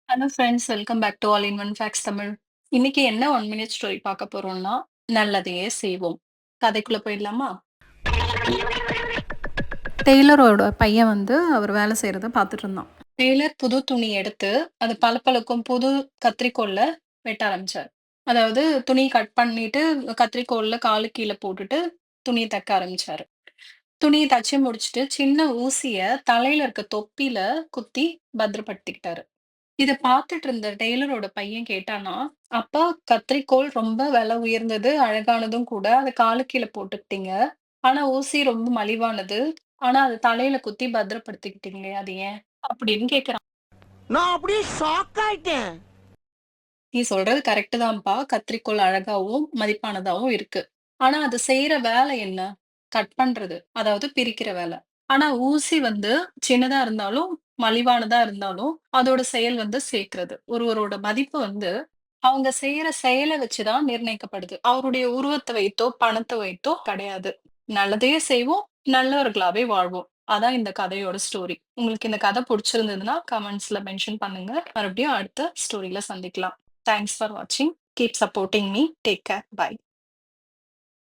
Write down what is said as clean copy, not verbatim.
Hello friends, welcome back to all in one facts Tamil. இன்னைக்கு என்ன 1 minute story பார்க்க போறோம்னா, நல்லதையே செய்வோம். கதைக்குள்ள போயிடலாமா? டெய்லரோட பையன் அவர் வேலை செய்றத பார்த்துட்டு இருந்தான். டெய்லர் புது துணி எடுத்து, அது பளபளக்கும் புது கத்தரிக்கோல்ல வெட்ட ஆரம்பிச்சாரு. அதாவது துணி கட் பண்ணிட்டு, கத்தரிக்கோல்ல காலுக்கு கீழ போட்டுட்டு, துணிய தைக்க ஆரம்பிச்சாரு. துணிய தச்சு முடிச்சுட்டு, சின்ன ஊசிய தலையில இருக்க தொப்பில குத்தி பத்திரப்படுத்திக்கிட்டாரு. இத பார்த்துட்டு இருந்த டெய்லரோட பையன் கேட்டானா, "அப்பா கத்தரிக்கோல் ரொம்ப விலை உயர்ந்தது, அழகானதும் கூட. அத காலுக்கு கீழ போட்டுக்கிட்டீங்க. ஆனா ஊசி ரொம்ப மலிவானது. ஆனா அத தலையில குத்தி பத்திரப்படுத்திக்கிட்டீங்களே, அது ஏன்?" அப்படின்னு கேட்கிறான். நான் அப்படியே ஷாக் ஆயிட்டேன். "நீ சொல்றது கரெக்ட் தான்ப்பா. கத்தரிக்கோல் அழகாவும், மதிப்பானதாவும் இருக்கு. ஆனா அது செய்ற வேலை என்ன? கட் பண்றது. அதாவது பிரிக்கிற வேலை. ஆனா ஊசி சின்னதா இருந்தாலும், மலிவானதா இருந்தாலும், அதோட செயல் சேர்க்கிறது. ஒருவரோட மதிப்பு அவங்க செய்யற செயல வச்சு தான் நிர்ணயிக்கப்படுது. அவருடைய உருவத்த வைத்தோ, பணத்த வைத்தோ கிடையாது. நல்லதையே செய்வோம், நல்லவர்களாவே வாழ்வோம். அதான் இந்த கதையோட ஸ்டோரி. உங்களுக்கு இந்த கதை புடிச்சிருந்ததுன்னா, கமெண்ட்ஸ்ல மென்ஷன் பண்ணுங்க. மறுபடியும் அடுத்த ஸ்டோரில சந்திக்கலாம். தேங்க்ஸ் ஃபார் வாட்சிங். Keep supporting me. Take care. By.